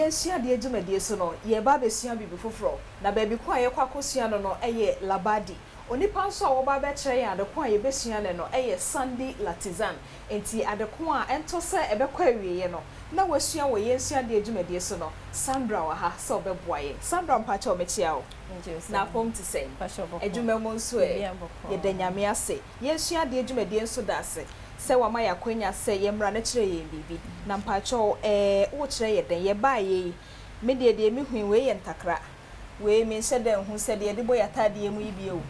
Yensua Ade dwumade so no ye ba besua bibi foforo na ba bi kwa ye kwakosua no eye labadi onipa nso a wo ba be kire ye adeko a ye besua ne no eye Sunday Latizan enti adeko a ento se ebekwa awieye no na wasua wo Yensua Ade dwumade so no Sandra wa ha se obeboa ye Sandra mpacha o mechia o na pom ti sei adwumamo nso ye danyame ase Yensua Ade dwumade nso da ase se wa ma yakwenya se ye mra na kire ye bibi na mpacho wo kire ye den ye ba ye me de me hwen we ye ntakra we me nse den hu se de boy atade mu ibi o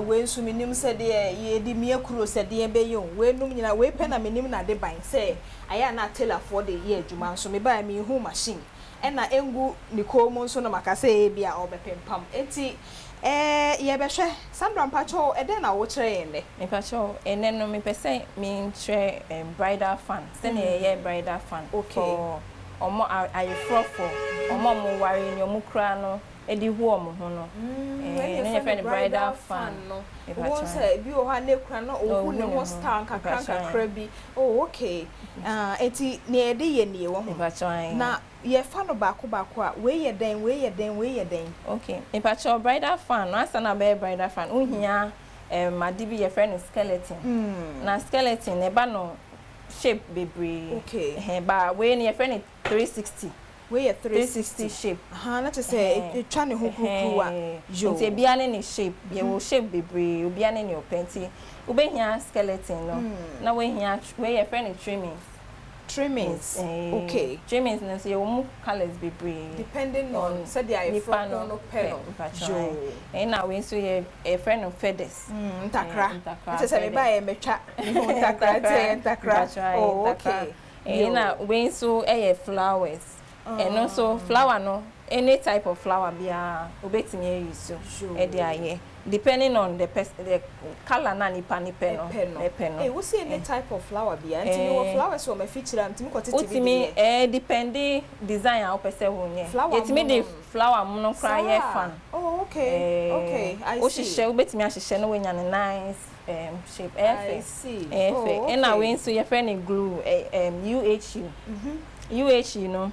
we nsu minim se de ye di me akuro se de be ye we num nyina we pe na minim na de ban se aya na tailor for de ye adwuma nso me ba me hu machine na engu ni ko mu nso no makase e bia obepempam enti ye be hwe Sandra mpacho eden na wo kire ye ne mpacho enen no me pese me tre bridal fan se na ye bridal fan okay omo ayefrofo omo mo ware ni omo kra no edi hu omo ho no ne fe bridal fan no won say bi o ha ne kra no o hu ne ho star kakra bi oh okay eti ne ede ye ne wo ho na ye fan no baako a we ye den okay mpacho bridal fan no asa na be bridal fan uhia made bi ye friend skeleton na skeleton ne ba no shape bebre okay ba we ne ye friend 360 we ye 360 shape na to say twa ne ho kuku a jo nti bia ne shape ye wo shape bebre obia ne openti ubehia skeleton no na we hia we ye friend trimmings okay trimmings no say wo colors bebre depending on said the eye from no pelo jo na we so ye a friend of feathers ntakra it say me ba ye metwa ntakra oh okay na we so e flowers and also flower no any type of flower bia obetimi use e dey aye depending on the color na nipa no eh we see any type of flower bia until your flowers so me feature am timi ko tete ultimi depending design a opese wo nye etimi the flower mo no cry ye fan oh okay I see o hihye obetimi ahihye no wenya ne nice shape I see and na we so your friend glue UHU no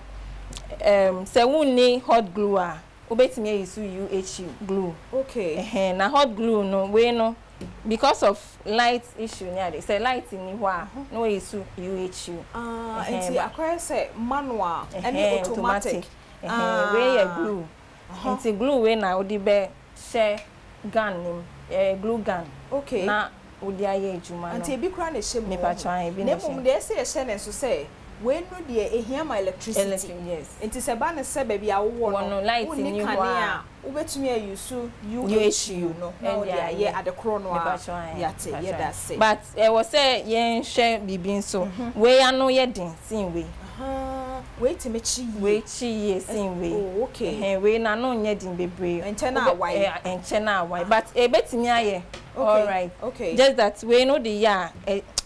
say wunni hot glue a obetimi use UHU glue okay na hot glue no we no because of light issue near they say light ni ho a no we use UHU enti akwa say manual and automatic we ya glue enti glue we na odi be share gun nim glue gun okay na odi aye ejuma no enti ebi kura na hye me pa twan ebi na mum de say hye na so say we no de ehia ma electricity yes enti se ba ne se ba bia wo no light ni ho a ubetumi ayusu UHU no na odi aye adekro no a yate ye da say but was say yen hwe bibin so we ya no ye den sin we wait me chi ye sin we oh okay we na no nye din bebre enchena awai but e betimi aye all right okay just that we no the ya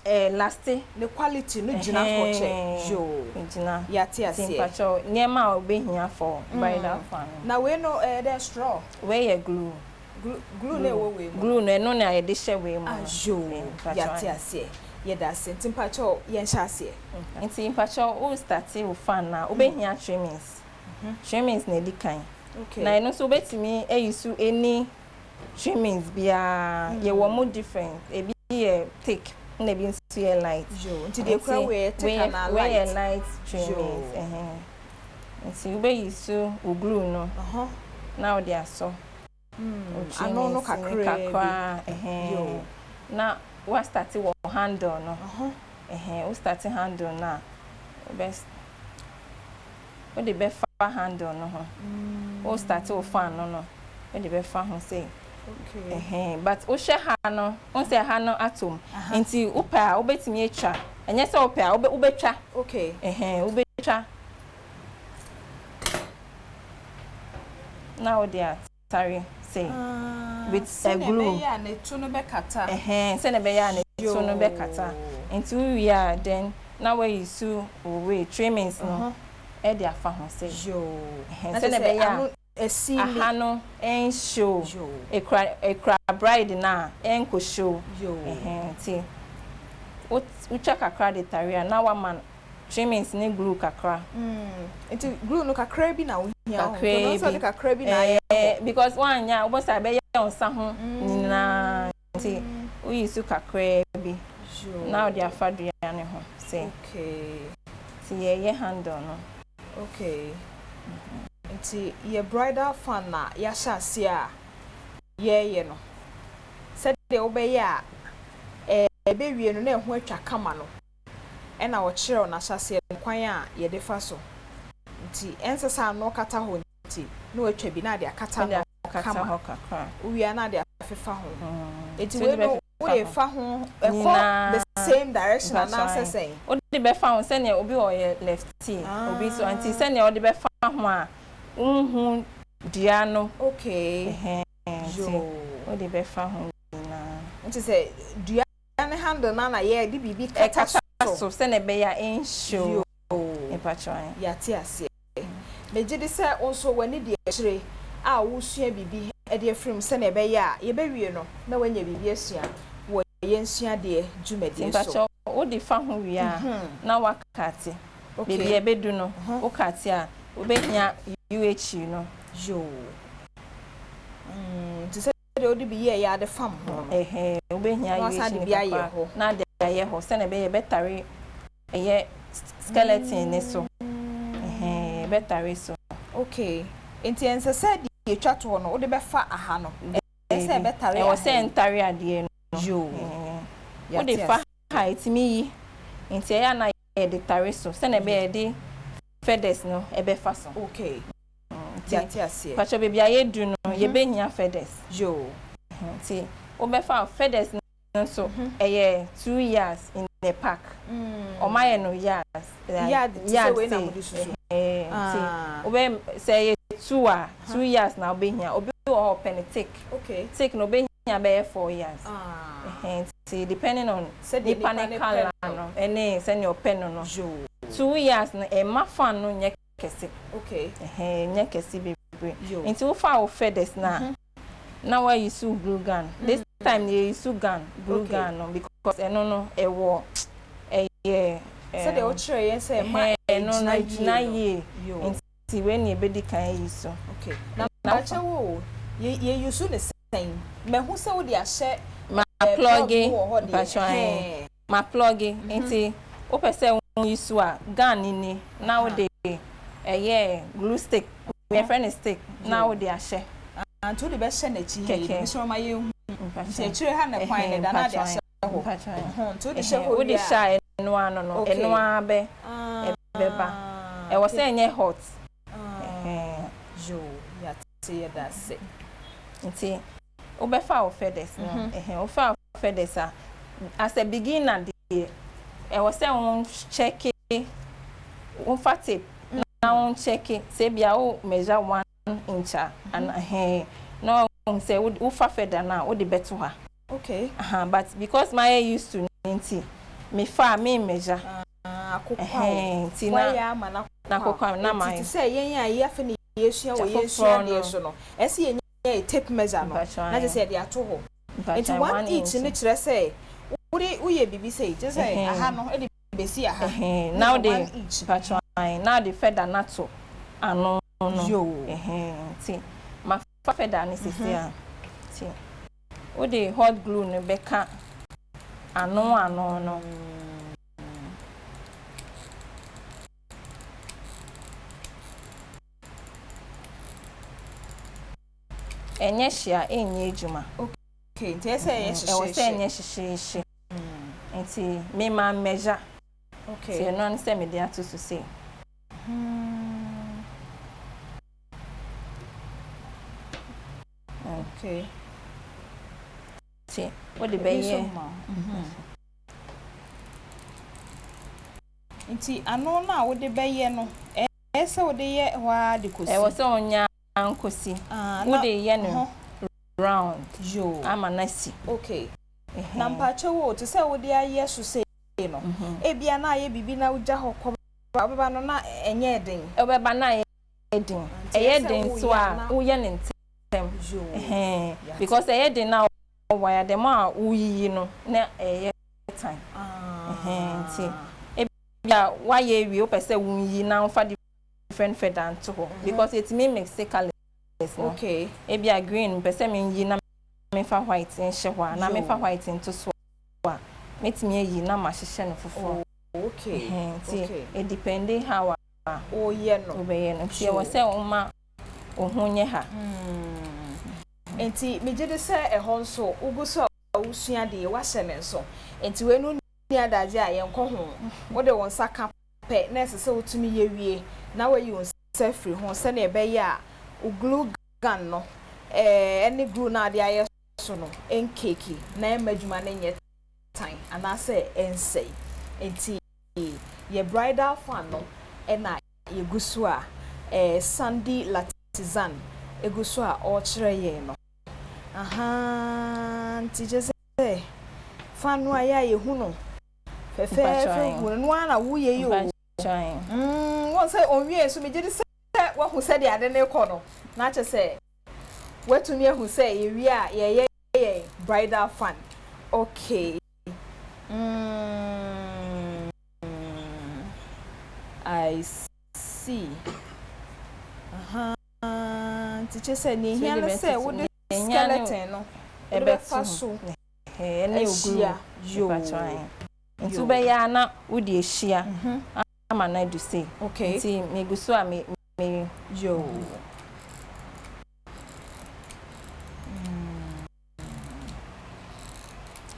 last the quality no gina for check jo gina yate ase simpacho niema obehia for bridal fan na we no the straw we ye glue na we glue no na ye de hye we mu jo yate ase ye da ase simpacho ye hye ase enti simpacho o start o fan na obehia trimmings na di kan okay na no so betimi use any trimmings bia ye wo mo different e bi ye thick na bi nso ye light jo nti de kra we thick na light we light trimmings nti we use o glue no na o de aso ano no kakra yo na we start wo handle no we start handle na best we the best handle no we start wo fan no we the best fan say okay but o she ha no on say ha no atom enti upa obetimi etwa enye say upa obetwa okay obetwa now they sorry say with a glue ya na tu no be kata say na be ya na tu no be kata enti we are then now we use we trimmings no e dey afa ho say say na be ya aha no en show ekra bride na en ko show ti o check akra de taria na wa man trimmings ni glue kakra enti glue no kakra bi na wo hia ho so no kakra bi na because one nya wo say be ye onsa ho nyina enti we use kakra bi now they are fadua ne ho say okay ti ye handle no okay enti ye bridal fan na ya sha se a ye no said de obey ya ebe wie no na ho atwa kama no e na wo kire na sha se kwan a ye de fa so nti ensesa no kata ho nti no atwa bi na de akata no kama ho kakra uwia na de afefa ho enti we no we fa ho the same direction na say o de be fa ho se ne obi o ye lefty obi so anti se ne o de be fa ho a unhu dia no okay o de be fa ho na nti se dia ne handle na ye de bibi kata so se ne be ya en show e patron ya ti ase me gidi se onso wani de kire a wo sua bibi e de afrim se ne be ya ye be wie no na wanya bibi asua wo Yensua Ade jumedi so patron o de fa ho wi a na wakati bibi e be du no o kati a o be hia UH no yo ti se de odi bi ye ya de fam ho o be hia UH ni na de ye ho se ne be ye betare ye skeleton ni so betare so okay enti ense se de etwa to no o de be fa aha no se betare e wo se entare ade no yo o de fa height mi yi enti ya na ye de tare so se ne be ye de feathers no e be fa so okay ti ase pacho baby aye du no ye be hia feathers yo enti o be fa feathers no so 2 years in the park o my no years we na mo disu o be say 2 years na o be hia o be o penny okay take no be hia be 4 years enti depending on the panic color no any send your pen no 2 years na e ma fan no nye kese okay nye kese bebre enti wo fa o feathers na why you use glue gun this time you use glue gun no because no e wo so de o try yen say ma na ye enti when you be di kan yi so okay na cha wo ye use the same me hu se wo de ahye ma plug enti o pese won use a gun ni na wo de glue stick my friend is stick na wo de ahye anto de be hye na chi he bi so ma ye hu se chire ha na kwan ne da na de ahye ho to de hye ho wo de sha eno ano no eno abe ba e wo se enye hot yo ya ti da se nti o be fa o feathers no o fa feathers as a beginner de e wo se won check won fa tape na won check say bia o measure 1 inch and no say wo fa feather na o de beto ha okay but because my used to 90 me fa me measure ti na ya ma na kokwa na my ti say yen ya ye afa ni Yensua wo Yensua de so no ese yen ya tape measure no na je say de ato ho enti 1 inch ni kire say wo ye bibi say je say aha no e de besi aha now the now the feather na to ano no yo ti ma fa feather ni sisi a ti o de hot glue ne beka ano no enye hia enye ejuma okay nti ese enye hihye e se enye hihye nti me ma measure okay ti no nse me dia to say okay ti o de be ye nti ano na wo de be ye no ese wo de ye wa de kosi wo se onya ankosi wo de ye no round yo ama na si okay na mpache wo to say wo de aye so say no e bia na aye bibi na uja hokọ baba no na enye den e beba na edin eye den so a wo ye ne ntem because eye den na wire dem a wo yi no na eye time nti bia why we o pese wunyi na fa different feather to ho because it me mix colors no. Okay. E bia green pese me yi na me fa white en hye ho na me fa white into so a metimi yi na ma hye no fofo. Okay. Okay. It depending how oh yeah no. Obeye no. Ti e wo se o ma ohunye ha. Enti me gye se e ho nso uguso usua de wa hye ne nso. Enti we no ni adaje a ye nko ho. Wo de won saka pe na se utumi ye wie na we yi won se free ho se na e be ya glue gun no any glue na de aye so no enkeki na emadwuma na nye time ana se ensei. Enti ye bridal fan no na ye guso a Sandy Latizan eguso a o kire ye no. Nti je se fan no aya ye hu no fefe hu no ana wo ye yo won say onwie so me je se wo hu se de ade ne ko no na che se watumi hu se ye wi a ye bridal fan. Okay. I see. Teacher said ni here say wo de skeleton no ebe fa so ne ogru yo ntu be ya na wo de ehia ama na do say okay nti me guso a me yo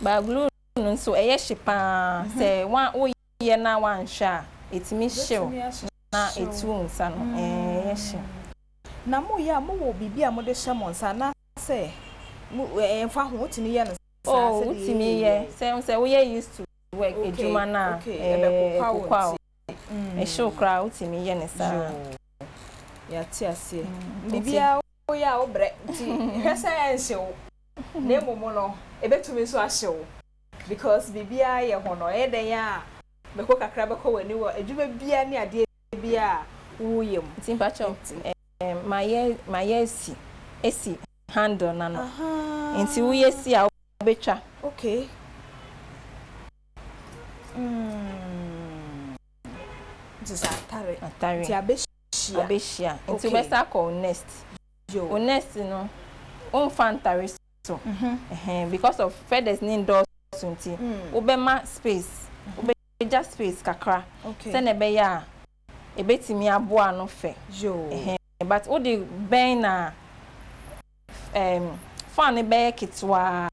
ba glue no so eye hyepa say wan wo ye na wan hwa etimi hyew na etu nsa no ye hye na mo ya mo wo bibia mo de hye mo nsa na say fa ho otimi ye no oh otimi ye say we used to work ejuma na kwa e show kra otimi ye ne sa ya ti ase bibia wo ya wo bre ti hwese enhye wo na momo no ebetumi so ahye wo because bibia ye ho no e den ya beko kakra beko wani wo ejuma bia ne ade bia wo yem timpa chop my esi handle na no nti wo yesi a betwa okay just atare ti abeshia nti we sa call nest o nest no on fantare so because of feathers ni indoors nti obema space just space kakra se na be ya ebetimi aboa no fe but o de ben na fan be kitwa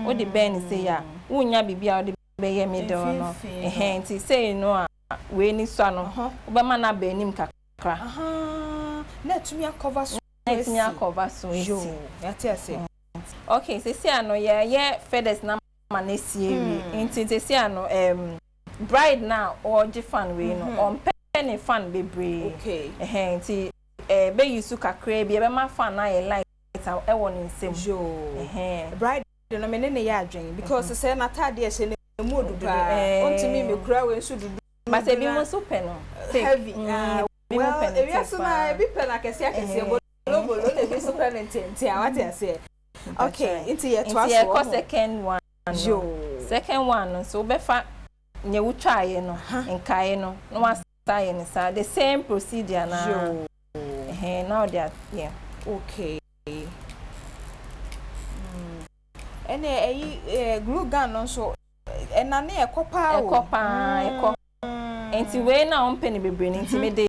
o de ben say ya wunya bibia o de be ye middle no nti say no a we ni so no obema na be nim kakra na tumi cover so yo yati ase okay say ano ye feathers na manesi nti say ano bride na or the fan we no on penny fan bebre okay nti be use kakra bi be ma fan na ye light e won nsem bride no me ne ya adwen because say na tade e se ne mu odudu ontimi me kura we nso dudu but e bi mo so pen no heavy well e ya so na e bi pen akese bolo le bi so pen ntenti a wate ase okay into your twice second one second one so be fa nye wutwaye no nkae no no wasaye ne sa the same procedure na now that yeah okay ene glue gun no so enane ekopa enti we na on penny bebre nti me de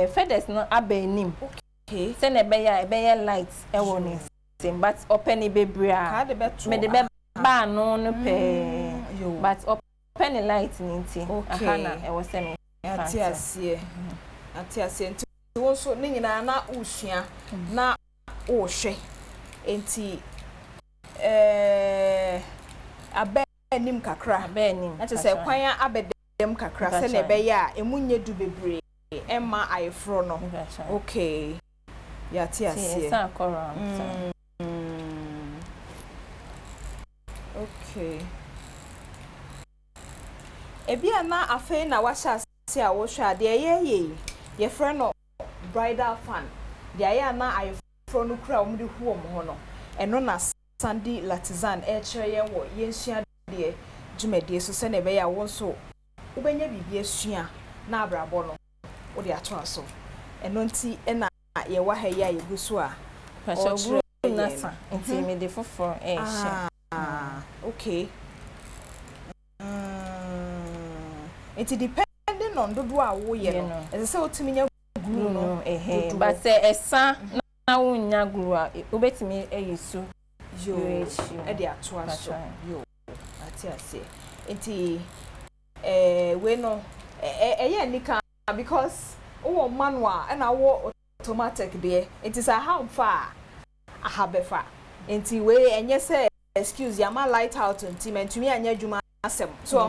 feathers no abanim okay se na be ya light e won nsem but open bebre a me de be ba no pe but penny light ninti ahana e wo se me ati ase nti won so ni nyina na usua na o hwe enti abenim kakra na se kwan abedem kakra se na be ya emunye du bebre emma ayefro no okay yati ase sa kora okay ebia na afei na washa se a wo hwa de ye friend no bridal fan de aya na ayefro no kura omde hu ho no eno na Sandy Latizan kire ye wo Yensua Ade jumedie so se na be ya wo so ubenya bibi asua na abrabo no wo de ato aso eno nti na ye wa ha ya yegu so a pasho nasa nti me de foforo ehye okay it depending on dodo a wo ye no ese se otimi nya glue no but esa na wo nya glue a obetimi eyisu yo e de ato aso yo ati ase nti we no ye nika because wo manual na wo automatic there it is a how far a habefa nti we enye say excuse ya ma light out nti mentumi anya djuma asem so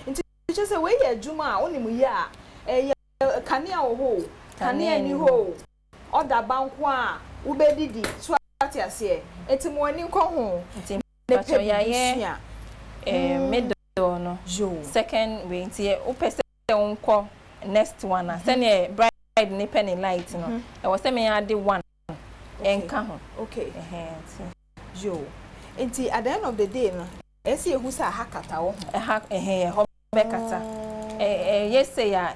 nti just say we ya djuma onimu ya kania ho kania ni ho oda banko a wo bedidi so ati ase enti mo ani nko ho nti pacho ya ye middle no second way nti e opese nko next one na sene bride ni penny light no e wo se me ade one enka ho okay yo enti at the end of the day no esi ehu sa hakata wo ho be kata yese ya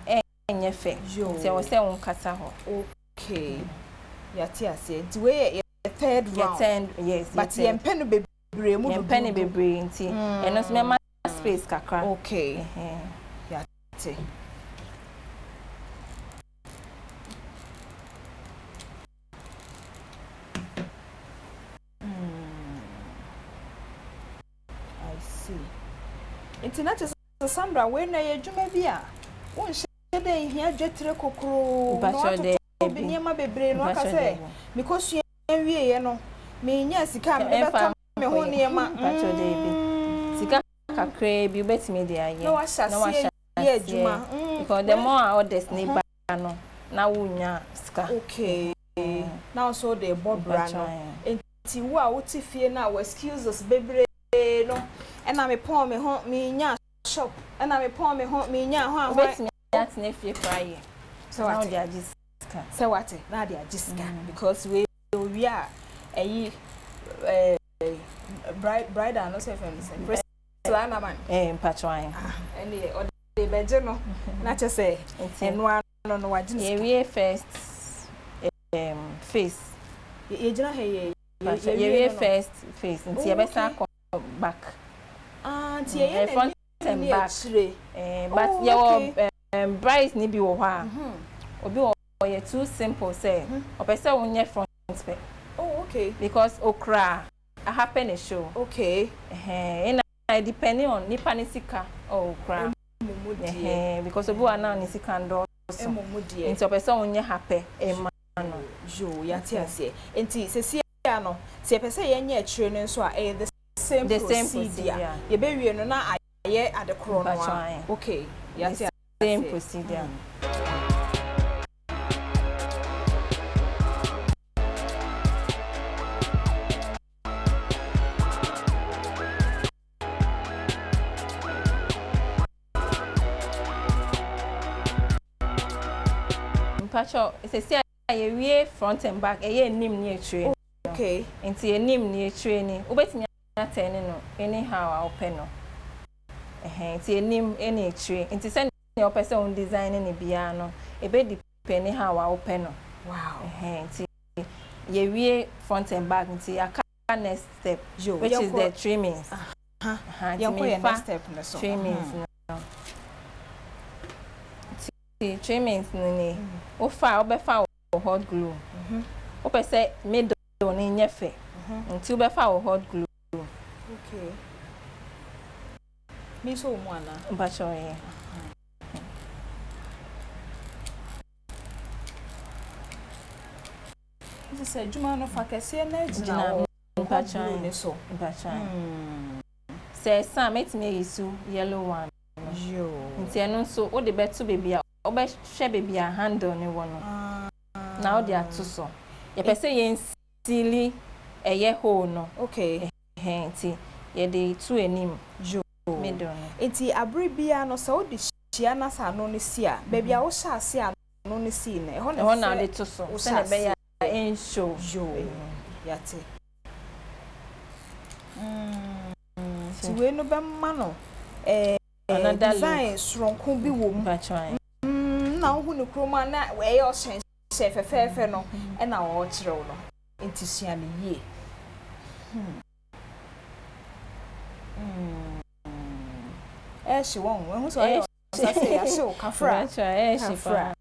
enye fe nti wo se won kata ho okay yati ase nti we third round yes but ye pen bebre mu pen bebre nti eno so me space kakra okay yati It's not just Sandra when na yedwuma bi a won hye den hia dwetre kokoro no be niam bebre no aka say because you wie ye no me nya sika me beto me ho niam pacho dey bi sika kakra bi betimi dey aye no wa hye ye adwuma because the more orders ni ba no na wonya sika okay now so the board brand enti wo a wo ti fie na we excuses bebre no and I'm a poor me home me nya shop and I'm a poor me home me nya ho betimi that na fie cry so now they are just say what now they are just because we are bride no say family Priscilla man patron and the beje no na che say enwa no wa just we first face ye gina he ye first face nti e be sa back nti ye front and back but your price ni bi wo ha obi wo ye too simple say opese wonye front spec okay because okra a happen a show okay depending on nipa ni sika okra because obi wa na ni sika ndo so nti opese wonye happy ma no jo yati ase nti sesi ya no se opese ye nya akire no so a the same procedure ye be wie no na aye adekro no okay yati same procedure pacho se ye wie front and back ye nim ni atire okay nti ye nim ni atire ni obetimi atene no anyhow a open no nti ye nim any atire nti se ne opese on design ni bia no e be depend how a open no wow nti ye wie front and back nti aka next step which is the trimmings your next step no so trimmings trimmings ni o fa obefa hot glue o pese middle ni nyefe nti obefa hot glue okay mi so mu ana mpacho ye this is juma no fa kese na jina mpacho ni so mpacho say sam etime yisu yellow one yo nti eno so o de beto baby a obe hwe baby a handle ni wono na o de atoso ye pese ye nsili eye ho no okay nti ye de tu enim jo middle nti abre bia no so o de hia na sa no ni si a baby a wo sha ase a no ni si ne ho na de toso se ne be ya en show jo yate ti we no be ma no another design stronko bi wo mu na wo no kroma na we o shen fefe no e na wo kirew no enti sua ne yie she won when so I say I show kafra kafra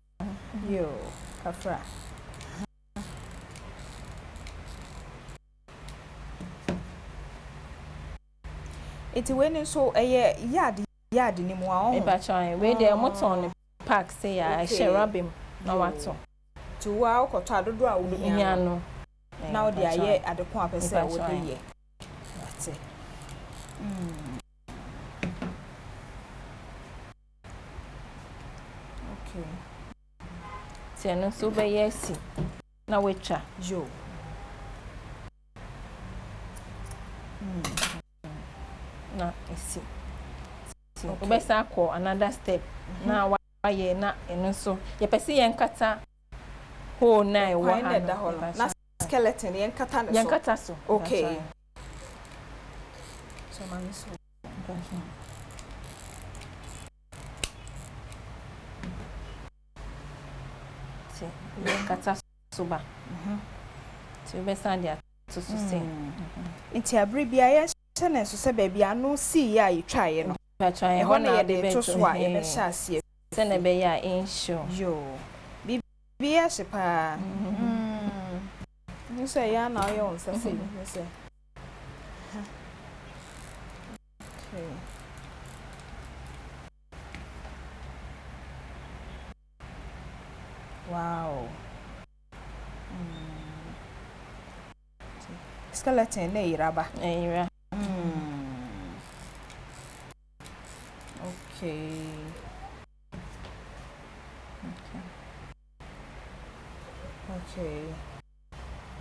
yo kafra iti when so yard ni mu a e ba chan we dey moton park say ya share rabim na wato to wa okoto adodo a wo hia no na wo dey aye adeko apese wo dey ye ati okay tiano so be yesi na wetwa yo na esi obesa akọ another step na waye na eno so ye pese yen kata ho na e wa na skeleton yen kata so okay so man so yen kata so ba ti obesa dia to so say nti abre bia ye chene so se ba bia no see ya yi twae no twae ho na de to so a ye be sha se se na be ya insure yo bia se pa you say ya na yo so say you say okay wow skeleton na iraba ira okay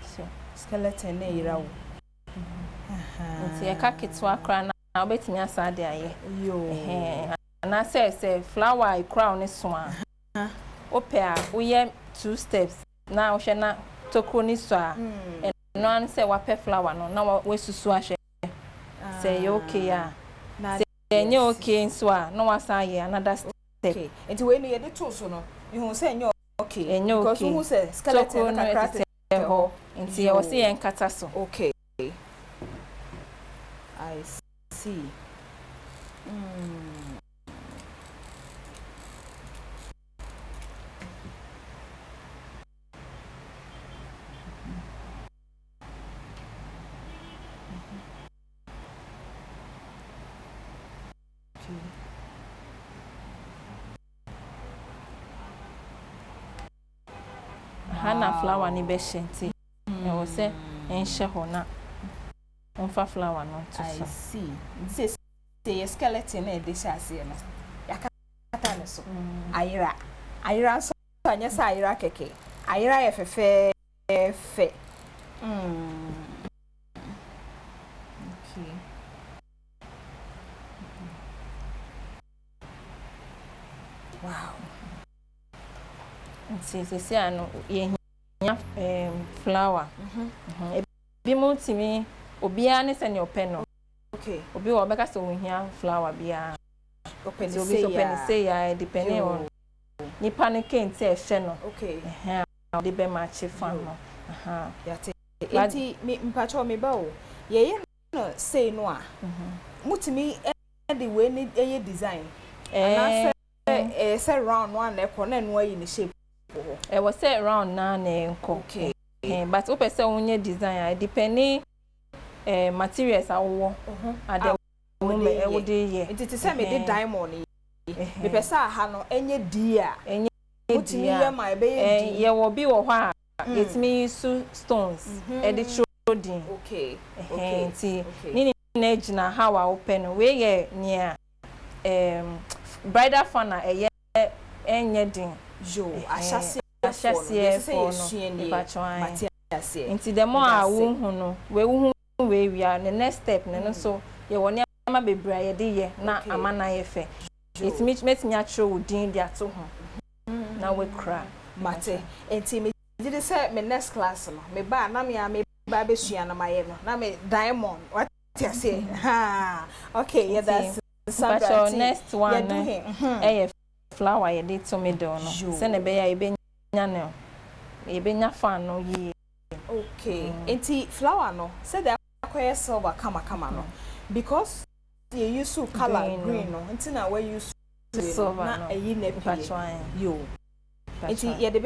so skeleton na irawo nti e ka kitwa kra na obetimi asa de aye yo na say flower crown ni so a ope a uye 2 steps na o hwe na tokro ni so a no an say wape flower no na we susu ahwe say okay ya na enye okay so a no wasa ye another step okay enti we no ye de to so no you say enye okay because who say skeleton na crack ho enti ye wose ye nkata so okay I see hana flower ni be shenti e wo se enhye ho na onfa flower no to so I see this say skeleton e de shase no yakata ne so ayira so anya sa ayira keke ayira ye fefe fe okay wow se ano ye hia flower bi multimi obia ne se ne openo okay obi wo beka se wo hia flower bia open say ya depending on ni panic ente e hye no okay de be match fan no yate enti me mpacho me ba o ye no say no a mutimi e de we ni eye design na say round one e ko na no ayi ni shape e was say round na enko okay but o pese wonye design depending materials awo ade wo me e wo de ye it say me de diamond me pese aha no enye di a enye mutimi ye ma e be ye ye wo bi wo ho a etimi su stones e de trodin okay ti ni na ejina how a open we ye nia bridal fan a eye enye din jo ashase for no Matiase nti the more a wo hu no we hu we wia the next step ne no so ye woni ama bebra ye de ye na amana ye fe it me nya tro din dia to ho na we kra mate enti me did say me next class no me ba na me ba be sua na maye no na me diamond what you say ha okay yeah But next one flower ye dey to middle no. Say na be ya ebenya no. Ebenya fan no ye. Okay. Enti flower no. Say the akoye silver kama no. Because you use color green no. Enti na we use silver na eyi na pie. Yo. Enti ye the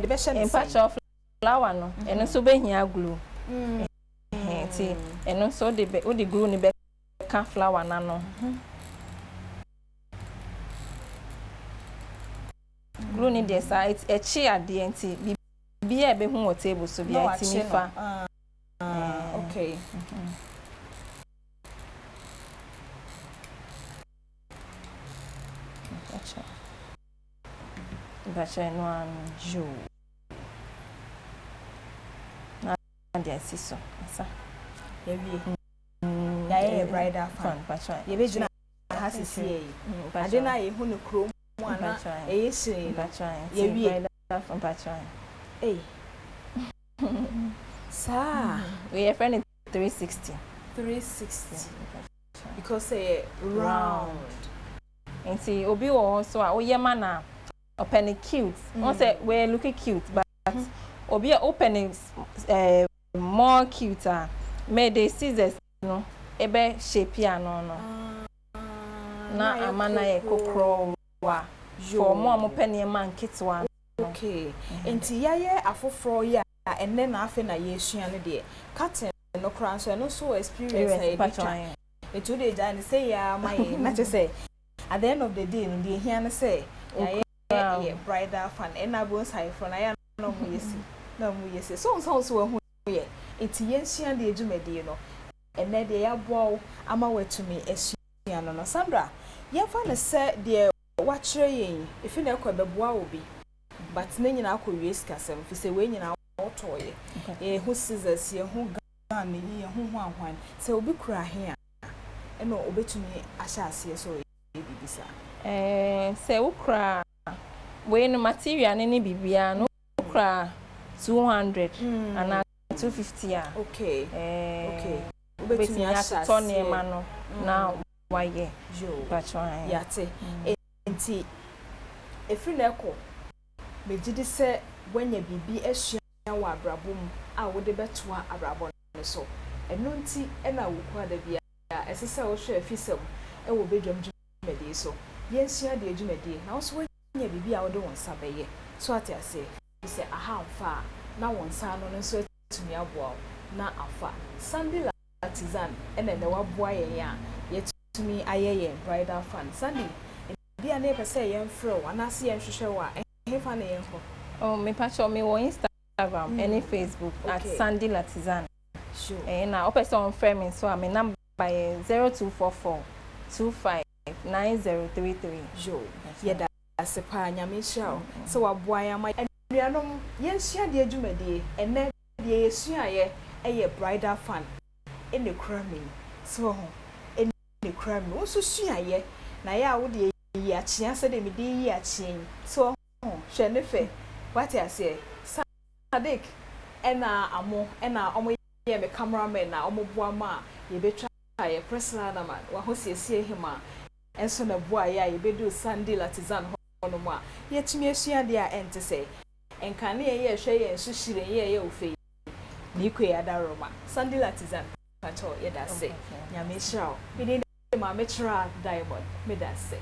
best in patch of flower no. Eno so be hia glue. Enti eno so the glue ni be ka flower na no. Glue ni dey side e chi ade enti bia e be hu o table so bia enti mi fa. Okay. Bacha no am jo. Na dia siso. Asa. Ye wie. Ya ye bridal fan bacha. Ye be juna ha sisi ye. Ade na ye hu no krom ana e yesiri bacha. Ye wie bridal fan bacha. Eh. Sa. We are friend 360. 360. Because say round. Enti obi wo so a oye mana open cute. One say we looking cute but obi open more cuter. Made the scissors no ebe shape ya no na amana ye kokro wa for more mo penny man kitwa. Okay. Enti ya ye afoforo ya enne na afi na ye sua ne de cutting no kran so no so experience e bitwa. It today Jan say ya my na say at the end of the day no dey hear na say yeah bridal fan and I go say from na no mu yesi so hu ye enti Yensua de adwumadi no enne de ya boa ama watumi asua no Sandra ye fa na say de wa kire yen ifi na ekwa beboa obi but na nyina akọ kasem fi say we nyina otoye e hu scissors ye hu gun ye hu anwan say obi kura he a eno obetumi ahya ase so e bibisa say ukra we no material ni bibia no ukra 200 and 250 a okay obetumi ahya to ne ma no na waye bachwan yate enti efri na ekọ megidi se wanya bibi asua wa abrabom a wo de betoa abrabon ne so eno nti ena wo kwa da bia esese wo hwe afisem e wo bedwam dwumadi so Yensua de adwumadi na wo so wanya bibi a wo de won sabeye so ate ase se aha mfa na won sa no nso atumi aboa na afa Sunday Artisan ena ne waboa yen ya yetumi ayeye bridal fan Sunday bia na pese yen fro anase yen hwehwe wa hefa na yen ho oh me patcho me wo Instagram any Facebook at Sunday Artisan sure na opese on frame so my number by 0244 259033 jo yeda asepa nyame hia so waboa ya ma anuanom Yensua de adwumadi enne de yesua ye eye bridal fan ene krami so ho ene krami wo so sua ye na ya wo de yi achia se de me de yi achien so hwe ne fe what I say Sadik ena amo ena omo ye me cameraman na omo boa ma ye betwa ye personal na ma wa ho siesie hima enso na boa ya ye bedu Sunday Artisan hono ma ye tumi asua de a ente say enka ne ye hwe ye nsuhire ye ofe ni kwe adaroma Sunday Artisan pacho ye da say nyame hira me de ma me chira diamond me da say